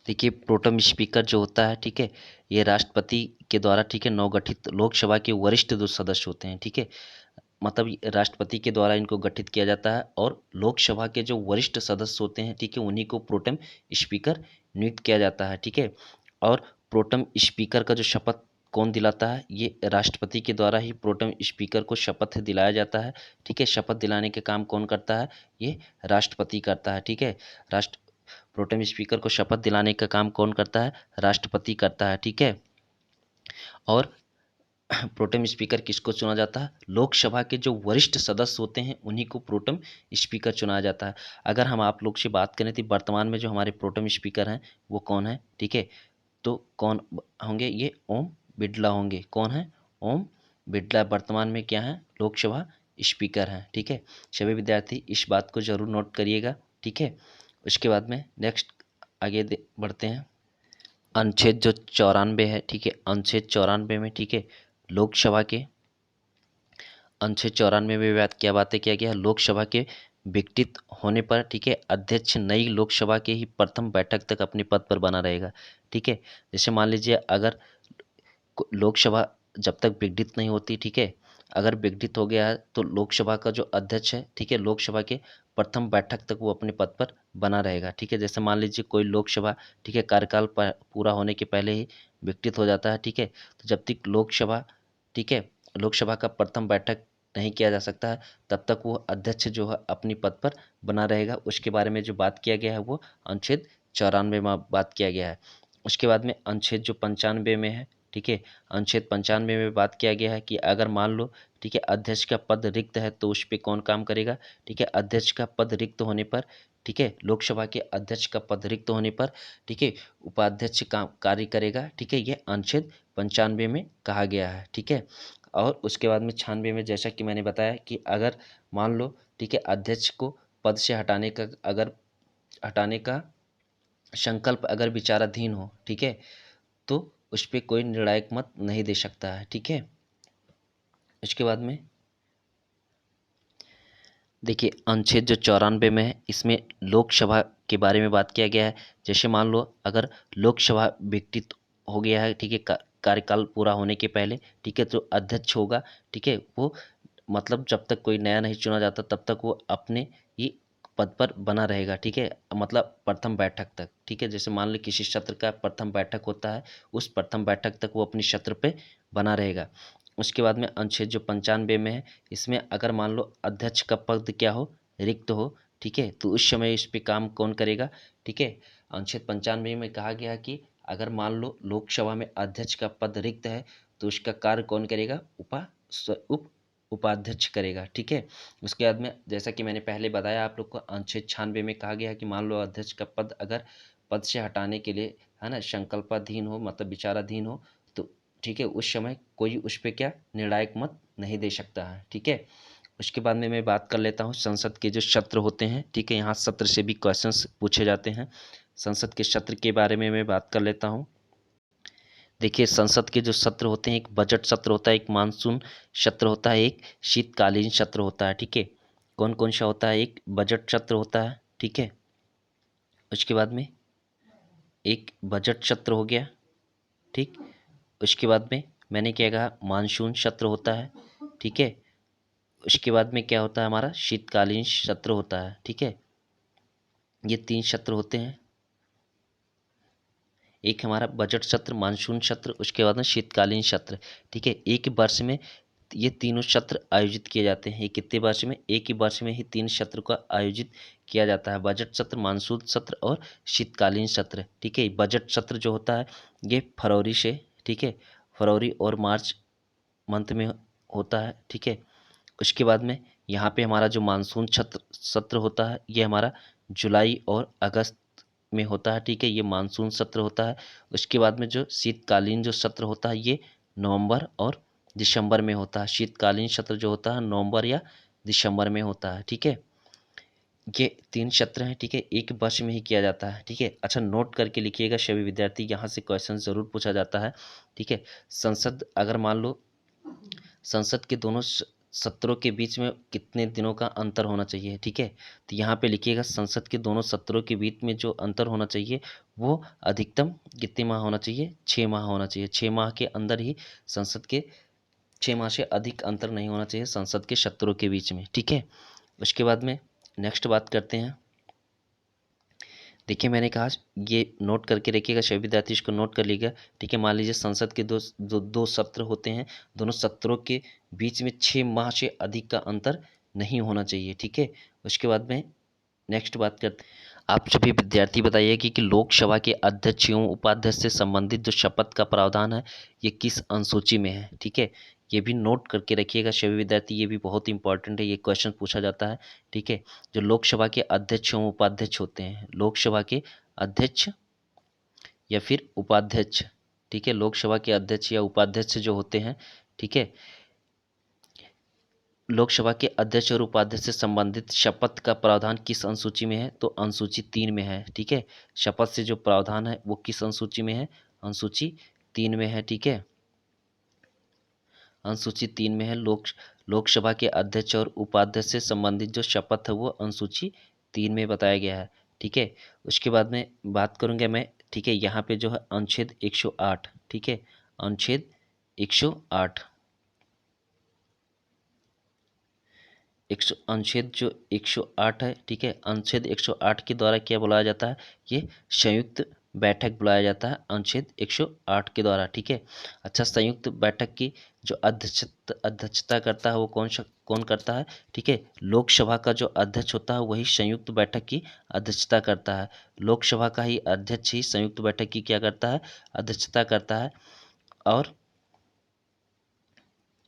देखिए प्रोटेम स्पीकर जो होता है, ठीक है, ये राष्ट्रपति के द्वारा, ठीक है, नवगठित लोकसभा के वरिष्ठ जो सदस्य होते हैं, ठीक है, मतलब ये राष्ट्रपति के द्वारा इनको गठित किया जाता है, और लोकसभा के जो वरिष्ठ सदस्य होते हैं, ठीक है, उन्हीं को प्रोटेम स्पीकर नियुक्त किया जाता है, ठीक है। और प्रोटेम स्पीकर का जो शपथ कौन दिलाता है, ये राष्ट्रपति के द्वारा ही प्रोटेम स्पीकर को शपथ दिलाया जाता है, ठीक है। शपथ दिलाने के काम कौन करता है, ये राष्ट्रपति करता है, ठीक है। राष्ट्र प्रोटेम स्पीकर को शपथ दिलाने का काम कौन करता है, राष्ट्रपति करता है, ठीक है। और प्रोटेम स्पीकर किसको चुना जाता है, लोकसभा के जो वरिष्ठ सदस्य होते हैं उन्हीं को प्रोटेम स्पीकर चुना जाता है। अगर हम आप लोग से बात करें तो वर्तमान में जो हमारे प्रोटेम स्पीकर हैं वो कौन है, ठीक है, तो कौन होंगे, ये ओम बिड़ला होंगे। कौन है, ओम बिड़ला वर्तमान में क्या है, लोकसभा स्पीकर हैं, ठीक है। सभी विद्यार्थी इस बात को जरूर नोट करिएगा, ठीक है। उसके बाद में नेक्स्ट आगे बढ़ते हैं। अनुच्छेद जो 94 है, ठीक है, अनुच्छेद 94 में, ठीक है, लोकसभा के अनुच्छेद 94 में बात क्या बातें किया गया है, लोकसभा के विघटित होने पर, ठीक है, अध्यक्ष नई लोकसभा के ही प्रथम बैठक तक अपने पद पर बना रहेगा, ठीक है। जैसे मान लीजिए अगर लोकसभा जब तक विघटित नहीं होती, ठीक है, अगर विघटित हो गया है तो लोकसभा का जो अध्यक्ष है, ठीक है, लोकसभा के प्रथम बैठक तक वो अपने पद पर बना रहेगा, ठीक है। जैसे मान लीजिए कोई लोकसभा, ठीक है, कार्यकाल पूरा होने के पहले ही विघटित हो जाता है, ठीक है, तो जब तक लोकसभा, ठीक है, लोकसभा का प्रथम बैठक नहीं किया जा सकता है तब तक वो अध्यक्ष जो है अपनी पद पर बना रहेगा। उसके बारे में जो बात किया गया है वो अनुच्छेद 94 में बात किया गया है। उसके बाद में अनुच्छेद जो 95 में है, ठीक है, अनुच्छेद 95 में बात किया गया है कि अगर मान लो, ठीक है, अध्यक्ष का पद रिक्त है तो उस पर कौन काम करेगा, ठीक है, अध्यक्ष का पद रिक्त होने पर, ठीक है, लोकसभा के अध्यक्ष का पद रिक्त होने पर, ठीक है, उपाध्यक्ष काम कार्य करेगा, ठीक है, ये अनुच्छेद 95 में कहा गया है, ठीक है। और उसके बाद में 96 में जैसा कि मैंने बताया कि अगर मान लो, ठीक है, अध्यक्ष को पद से हटाने का संकल्प अगर विचाराधीन हो, ठीक है, तो उस पर कोई निर्णायक मत नहीं दे सकता है, ठीक है। इसके बाद में देखिए अनुच्छेद जो 94 में है इसमें लोकसभा के बारे में बात किया गया है। जैसे मान लो अगर लोकसभा विघटित हो गया है, ठीक है, कार्यकाल पूरा होने के पहले, ठीक है, तो अध्यक्ष होगा, ठीक है, वो मतलब जब तक कोई नया नहीं चुना जाता तब तक वो अपने ही पद पर बना रहेगा, ठीक है, मतलब प्रथम बैठक तक, ठीक है। जैसे मान लो किसी सत्र का प्रथम बैठक होता है, उस प्रथम बैठक तक वो अपनी सत्र पे बना रहेगा। उसके बाद में अनुच्छेद जो 95 में है इसमें अगर मान लो अध्यक्ष का पद क्या हो, रिक्त हो, ठीक है, तो उस समय इस पे काम कौन करेगा, ठीक है। अनुच्छेद 95 में कहा गया कि अगर मान लो लोकसभा में अध्यक्ष का पद रिक्त है तो उसका कार्य कौन करेगा, उप उपाध्यक्ष करेगा, ठीक है। उसके बाद में जैसा कि मैंने पहले बताया आप लोग को, अनुच्छेद 96 में कहा गया है कि मान लो अध्यक्ष का पद अगर पद से हटाने के लिए, है ना, संकल्पाधीन हो, मतलब विचाराधीन हो, तो ठीक है, उस समय कोई उस पर क्या निर्णायक मत नहीं दे सकता है, ठीक है। उसके बाद में मैं बात कर लेता हूँ संसद के जो सत्र होते हैं, ठीक है, यहाँ सत्र से भी क्वेश्चंस पूछे जाते हैं। संसद के सत्र के बारे में मैं बात कर लेता हूँ। देखिए संसद के जो सत्र होते हैं, एक बजट सत्र होता है, एक मानसून सत्र होता है, एक शीतकालीन सत्र होता है, ठीक है। कौन कौन सा होता है, एक बजट सत्र होता है, ठीक है, उसके बाद में एक बजट सत्र हो गया, ठीक। उसके बाद में मैंने क्या कहा, मानसून सत्र होता है, ठीक है। उसके बाद में क्या होता है, हमारा शीतकालीन सत्र होता है, ठीक है। ये 3 सत्र होते हैं, एक हमारा बजट सत्र, मानसून सत्र, उसके बाद में शीतकालीन सत्र, ठीक है। एक वर्ष में ये तीनों सत्र आयोजित किए जाते हैं। ये कितने वर्ष में, एक ही वर्ष में ही 3 सत्र का आयोजित किया जाता है, बजट सत्र, मानसून सत्र और शीतकालीन सत्र, ठीक है। बजट सत्र जो होता है ये फरवरी से, ठीक है, फरवरी और मार्च मंथ में होता है, ठीक है। उसके बाद में यहाँ पे हमारा जो मानसून सत्र सत्र होता है ये हमारा जुलाई और अगस्त में होता है, ठीक है, ये मानसून सत्र होता है। उसके बाद में जो शीतकालीन जो सत्र होता है ये नवंबर और दिसंबर में होता है। शीतकालीन सत्र जो होता है नवंबर या दिसंबर में होता है, ठीक है। ये 3 सत्र हैं, ठीक है, एक वर्ष में ही किया जाता है, ठीक है। अच्छा नोट करके लिखिएगा सभी विद्यार्थी, यहाँ से क्वेश्चन ज़रूर पूछा जाता है, ठीक है। संसद अगर मान लो संसद के दोनों सत्रों के बीच में कितने दिनों का अंतर होना चाहिए, ठीक है, तो यहाँ पे लिखिएगा संसद के दोनों सत्रों के बीच में जो अंतर होना चाहिए वो अधिकतम कितने माह होना चाहिए, 6 माह होना चाहिए। 6 माह के अंदर ही संसद के 6 माह से अधिक अंतर नहीं होना चाहिए संसद के सत्रों के बीच में, ठीक है। उसके बाद में नेक्स्ट बात करते हैं। देखिए मैंने कहा ये नोट करके रखिएगा, सभी विद्यार्थी इसको नोट कर लीजिएगा, ठीक है। मान लीजिए संसद के दो सत्र होते हैं, दोनों सत्रों के बीच में 6 माह से अधिक का अंतर नहीं होना चाहिए, ठीक है। उसके बाद में नेक्स्ट बात करते हैं। आप सभी विद्यार्थी बताइए कि लोकसभा के अध्यक्ष एवं उपाध्यक्ष से संबंधित जो शपथ का प्रावधान है ये किस अनुसूची में है, ठीक है। ये भी नोट करके रखिएगा सभी विद्यार्थी, ये भी बहुत इंपॉर्टेंट है, ये क्वेश्चन पूछा जाता है, ठीक है। जो लोकसभा के अध्यक्ष एवं उपाध्यक्ष होते हैं, लोकसभा के अध्यक्ष या फिर उपाध्यक्ष, ठीक है, लोकसभा के अध्यक्ष या उपाध्यक्ष जो होते हैं, ठीक है, लोकसभा के अध्यक्ष और उपाध्यक्ष से संबंधित शपथ का प्रावधान किस अनुसूची में है, तो अनुसूची 3 में है, ठीक है। शपथ से जो प्रावधान है वो किस अनुसूची में है, अनुसूची 3 में है, ठीक है। अनुसूची 3 में है, लोकसभा के अध्यक्ष और उपाध्यक्ष से संबंधित जो शपथ है वो अनुसूची 3 में बताया गया है, ठीक है। उसके बाद में बात करूँगा मैं, ठीक है, यहाँ पे जो है अनुच्छेद 108, ठीक है, अनुच्छेद 108 अनुच्छेद जो 108 है, ठीक है, अनुच्छेद 108 के द्वारा क्या बुलाया जाता है, ये संयुक्त बैठक बुलाया जाता है अनुच्छेद 108 के द्वारा, ठीक है। अच्छा संयुक्त बैठक की जो अध्यक्षता करता है वो कौन करता है, ठीक है, लोकसभा का जो अध्यक्ष होता है वही संयुक्त बैठक की अध्यक्षता करता है। लोकसभा का ही अध्यक्ष ही संयुक्त बैठक की क्या करता है, अध्यक्षता करता है। और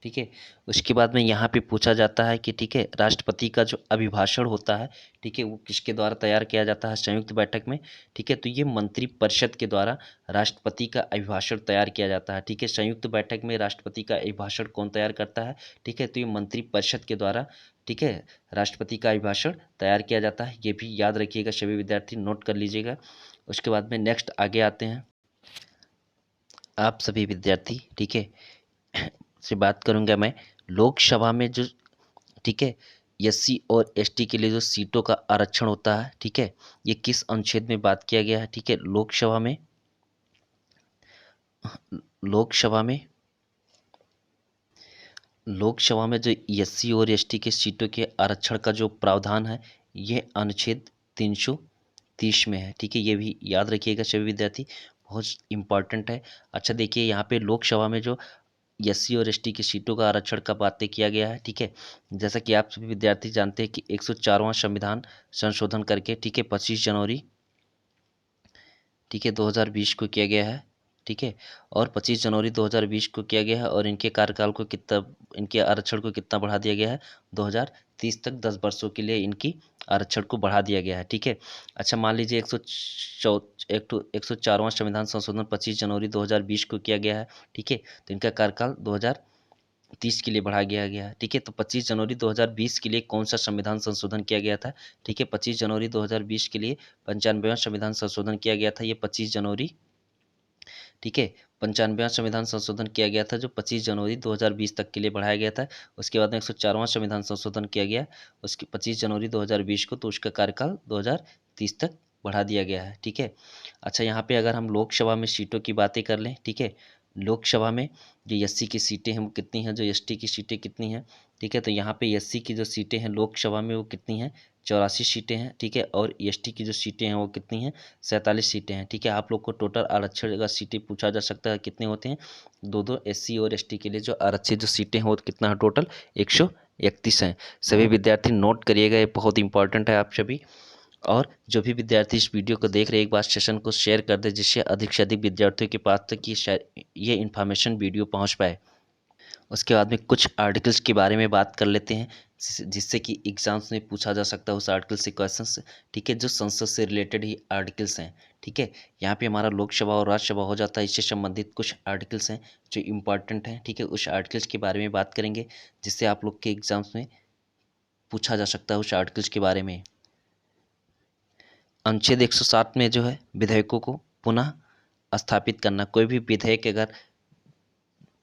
ठीक है, उसके बाद में यहाँ पे पूछा जाता है कि ठीक है राष्ट्रपति का जो अभिभाषण होता है, ठीक है, वो किसके द्वारा तैयार किया जाता है संयुक्त बैठक में, ठीक है, तो ये मंत्रिपरिषद के द्वारा राष्ट्रपति का अभिभाषण तैयार किया जाता है, ठीक है। संयुक्त बैठक में राष्ट्रपति का अभिभाषण कौन तैयार करता है, ठीक है, तो ये मंत्रिपरिषद के द्वारा, ठीक है, राष्ट्रपति का अभिभाषण तैयार किया जाता है। ये भी याद रखिएगा सभी विद्यार्थी, नोट कर लीजिएगा। उसके बाद में नेक्स्ट आगे आते हैं आप सभी विद्यार्थी, ठीक है, से बात करूंगा मैं लोकसभा में जो, ठीक है, एससी और एसटी के लिए जो सीटों का आरक्षण होता है, ठीक है, ये किस अनुच्छेद में बात किया गया है, ठीक है, लोकसभा में लोकसभा में जो एससी और एसटी के सीटों के आरक्षण का जो प्रावधान है, ये अनुच्छेद 330 में है, ठीक है, ये भी याद रखिएगा सभी विद्यार्थी, बहुत इम्पॉर्टेंट है। अच्छा देखिए, यहाँ पे लोकसभा में जो एससी और एसटी की सीटों का आरक्षण का बातें किया गया है, ठीक है, जैसा कि आप सभी विद्यार्थी जानते हैं कि 104वां संविधान संशोधन करके, ठीक है, 25 जनवरी, ठीक है, 2020 को किया गया है, ठीक है, और 25 जनवरी 2020 को किया गया है, और इनके कार्यकाल को कितना, इनके आरक्षण को कितना बढ़ा दिया गया है, 2030 तक 10 वर्षों के लिए इनकी आरक्षण को बढ़ा दिया गया है, ठीक है। अच्छा मान लीजिए 104वां संविधान संशोधन 25 जनवरी 2020 को किया गया है, ठीक है, तो इनका कार्यकाल 2030 के लिए बढ़ा गया है, ठीक है। तो 25 जनवरी 2020 के लिए कौन सा संविधान संशोधन किया गया था, ठीक है, 25 जनवरी 2020 के लिए 95वां संविधान संशोधन किया गया था, ये 25 जनवरी, ठीक है, 95वां संविधान संशोधन किया गया था जो 25 जनवरी 2020 तक के लिए बढ़ाया गया था। उसके बाद में 104वां संविधान संशोधन किया गया, उसके 25 जनवरी 2020 को, तो उसका कार्यकाल 2030 तक बढ़ा दिया गया है, ठीक है। अच्छा यहाँ पे अगर हम लोकसभा में सीटों की बातें कर लें, ठीक है, लोकसभा में जो एससी की सीटें हैं वो कितनी हैं, जो एसटी की सीटें कितनी हैं, ठीक है, तो यहाँ पे एससी की जो सीटें हैं लोकसभा में वो कितनी हैं, 84 सीटें हैं, ठीक है, और एसटी की जो सीटें हैं वो कितनी हैं, 47 सीटें हैं, ठीक है। आप लोग को टोटल आरक्षण का सीटें पूछा जा सकता है कितने होते हैं, दो दो एससी और एसटी के लिए जो आरक्षित जो सीटें हैं वो कितना है, टोटल 131 हैं। सभी विद्यार्थी नोट करिएगा, ये बहुत इंपॉर्टेंट है आप सभी। और जो भी विद्यार्थी इस वीडियो को देख रहे हैं, एक बार सेशन को शेयर कर दे, जिससे अधिक से अधिक विद्यार्थियों के पास तक ये इन्फॉर्मेशन वीडियो पहुंच पाए। उसके बाद में कुछ आर्टिकल्स के बारे में बात कर लेते हैं, जिससे कि एग्जाम्स में पूछा जा सकता है उस आर्टिकल से क्वेश्चंस, ठीक है, जो संसद से रिलेटेड ही आर्टिकल्स हैं, ठीक है। यहाँ पे हमारा लोकसभा और राज्यसभा हो जाता है, इससे संबंधित कुछ आर्टिकल्स हैं जो इम्पॉर्टेंट हैं, ठीक है, उस आर्टिकल्स के बारे में बात करेंगे, जिससे आप लोग के एग्जाम्स में पूछा जा सकता है उस आर्टिकल्स के बारे में। अनुच्छेद 107 में जो है विधेयकों को पुनः स्थापित करना, कोई भी विधेयक अगर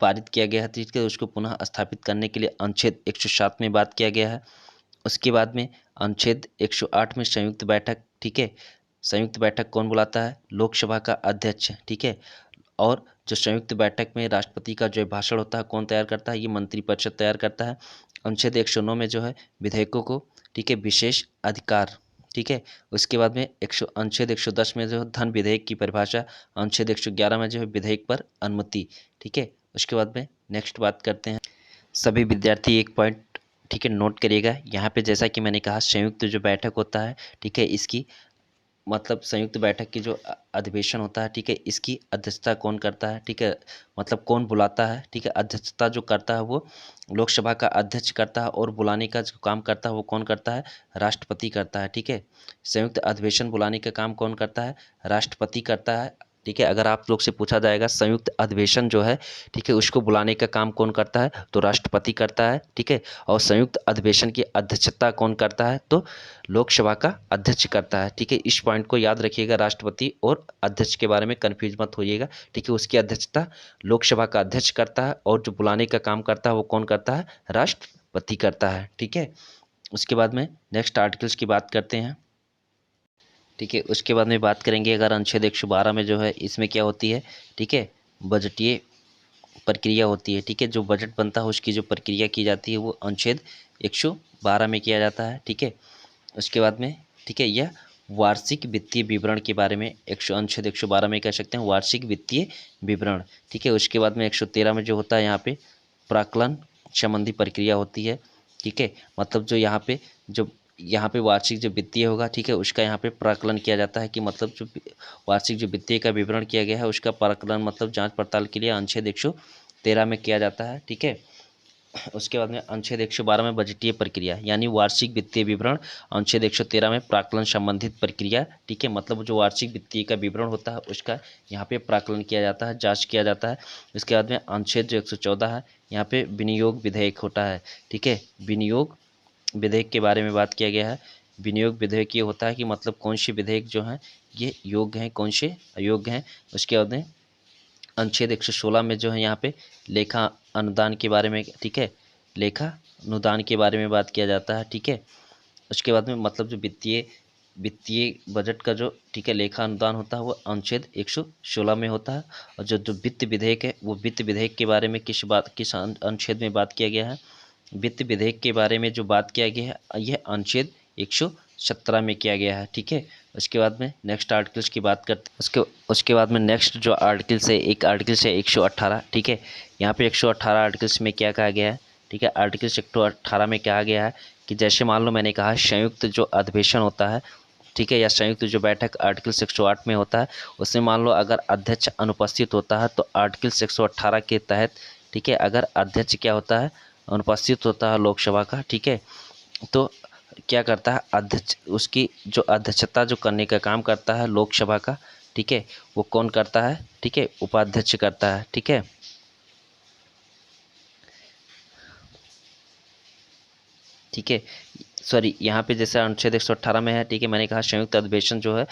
पारित किया गया है, ठीक है, उसको पुनः स्थापित करने के लिए अनुच्छेद 107 में बात किया गया है। उसके बाद में अनुच्छेद 108 में संयुक्त बैठक, ठीक है, संयुक्त बैठक कौन बुलाता है, लोकसभा का अध्यक्ष, ठीक है, और जो संयुक्त बैठक में राष्ट्रपति का जो भाषण होता है कौन तैयार करता है, ये मंत्रिपरिषद तैयार करता है। अनुच्छेद 109 में जो है विधेयकों को, ठीक है, विशेष अधिकार, ठीक है। उसके बाद में अनुच्छेद 110 में जो है धन विधेयक की परिभाषा, अनुच्छेद 111 में जो है विधेयक पर अनुमति, ठीक है। उसके बाद में नेक्स्ट बात करते हैं, सभी विद्यार्थी एक पॉइंट, ठीक है, नोट करिएगा, यहाँ पे जैसा कि मैंने कहा संयुक्त जो बैठक होता है, ठीक है, इसकी मतलब संयुक्त बैठक की जो अधिवेशन होता है, ठीक है, इसकी अध्यक्षता कौन करता है, ठीक है, मतलब कौन बुलाता है, ठीक है, अध्यक्षता जो करता है वो लोकसभा का अध्यक्ष करता है, और बुलाने का जो काम करता है वो कौन करता है, राष्ट्रपति करता है, ठीक है। संयुक्त अधिवेशन बुलाने का काम कौन करता है, राष्ट्रपति करता है, ठीक है। अगर आप लोग से पूछा जाएगा संयुक्त अधिवेशन जो है, ठीक है, उसको बुलाने का काम कौन करता है, तो राष्ट्रपति करता है, ठीक है, और संयुक्त अधिवेशन की अध्यक्षता कौन करता है, तो लोकसभा का अध्यक्ष करता है, ठीक है। इस पॉइंट को याद रखिएगा, राष्ट्रपति और अध्यक्ष के बारे में कन्फ्यूज मत होइएगा, ठीक है, उसकी अध्यक्षता लोकसभा का अध्यक्ष करता है, और जो बुलाने का काम करता है वो कौन करता है, राष्ट्रपति करता है, ठीक है। उसके बाद में नेक्स्ट आर्टिकल्स की बात करते हैं, ठीक है। उसके बाद में बात करेंगे अगर अनुच्छेद 112 में जो है इसमें क्या होती है, ठीक है, बजटीय प्रक्रिया होती है, ठीक है, जो बजट बनता है उसकी जो प्रक्रिया की जाती है वो अनुच्छेद 112 में किया जाता है, ठीक है। उसके बाद में, ठीक है, यह वार्षिक वित्तीय विवरण के बारे में अनुच्छेद 112 में कह सकते हैं वार्षिक वित्तीय विवरण, ठीक है। उसके बाद में 113 में जो होता है यहाँ पे प्राक्कलन संबंधी प्रक्रिया होती है, ठीक है, मतलब जो यहाँ पे वार्षिक जो वित्तीय होगा, ठीक है, उसका यहाँ पे प्राक्कलन किया जाता है, कि मतलब जो वार्षिक जो वित्तीय का विवरण किया गया है उसका प्राक्कलन मतलब जांच पड़ताल के लिए अनुच्छेद 113 में किया जाता है, ठीक है। उसके बाद में अनुच्छेद 112 में बजटीय प्रक्रिया यानी वार्षिक वित्तीय विवरण, अनुच्छेद 113 में प्राक्कलन संबंधित प्रक्रिया, ठीक है, मतलब जो वार्षिक वित्तीय का विवरण होता है उसका यहाँ पे प्राक्कलन किया जाता है, जांच किया जाता है। उसके बाद में अनुच्छेद जो 114 है यहाँ पे विनियोग विधेयक होता है, ठीक है, विनियोग विधेयक के बारे में बात किया गया है। विनियोग विधेयक ये होता है कि मतलब कौन से विधेयक जो हैं ये योग्य हैं, कौन से अयोग्य हैं। उसके बाद में अनुच्छेद 116 में जो है यहाँ पे लेखा अनुदान के बारे में, ठीक है, लेखा अनुदान के बारे में बात किया जाता है, ठीक है। उसके बाद में मतलब जो वित्तीय बजट का जो, ठीक है, लेखा अनुदान होता है वो अनुच्छेद 116 में होता है। और जो वित्त विधेयक है वो वित्त विधेयक के बारे में किस अनुच्छेद में बात किया गया है? वित्त विधेयक के बारे में जो बात किया गया है यह अनुच्छेद 117 में किया गया है, ठीक है। उसके बाद में नेक्स्ट आर्टिकल्स की बात करते हैं। उसके बाद में नेक्स्ट जो आर्टिकल्स है, एक आर्टिकल्स है 118, ठीक है। यहाँ पे 118 आर्टिकल्स में क्या कहा गया है, ठीक है। आर्टिकल्स 118 में कहा गया है कि जैसे मान लो मैंने कहा संयुक्त जो अधिवेशन होता है, ठीक है, या संयुक्त जो बैठक आर्टिकल 108 में होता है, उसमें मान लो अगर अध्यक्ष अनुपस्थित होता है तो आर्टिकल 118 के तहत, ठीक है, अगर अध्यक्ष क्या होता है, अनुपस्थित होता है लोकसभा का, ठीक है, तो क्या करता है अध्यक्ष, उसकी जो अध्यक्षता जो करने का काम करता है लोकसभा का, ठीक है, वो कौन करता है, ठीक है, उपाध्यक्ष करता है, ठीक है। ठीक है, सॉरी, यहाँ पे जैसे अनुच्छेद 118 में है, ठीक है, मैंने कहा संयुक्त अधिवेशन जो है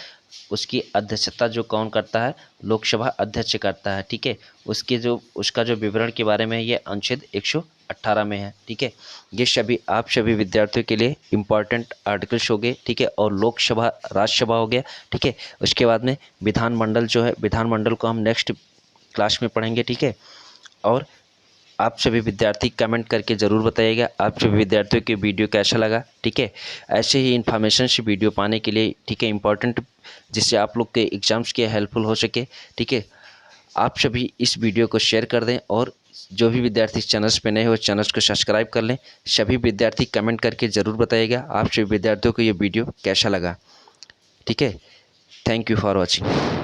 उसकी अध्यक्षता जो कौन करता है, लोकसभा अध्यक्ष करता है, ठीक है। उसका जो विवरण के बारे में ये अनुच्छेद 118 में है, ठीक है। ये सभी आप सभी विद्यार्थियों के लिए इम्पॉर्टेंट आर्टिकल्स हो गए, ठीक है। और लोकसभा राज्यसभा हो गया, ठीक है। उसके बाद में विधानमंडल जो है, विधानमंडल को हम नेक्स्ट क्लास में पढ़ेंगे, ठीक है। और आप सभी विद्यार्थी कमेंट करके ज़रूर बताइएगा आप सभी विद्यार्थियों के वीडियो कैसा लगा, ठीक है। ऐसे ही इन्फॉर्मेशन से वीडियो पाने के लिए, ठीक है, इम्पॉर्टेंट, जिससे आप लोग के एग्ज़ाम्स के हेल्पफुल हो सके, ठीक है। आप सभी इस वीडियो को शेयर कर दें और जो भी विद्यार्थी इस चैनल्स पे नए हो चैनल्स को सब्सक्राइब कर लें। सभी विद्यार्थी कमेंट करके ज़रूर बताइएगा आप सभी विद्यार्थियों को ये वीडियो कैसा लगा, ठीक है। Thank you for watching.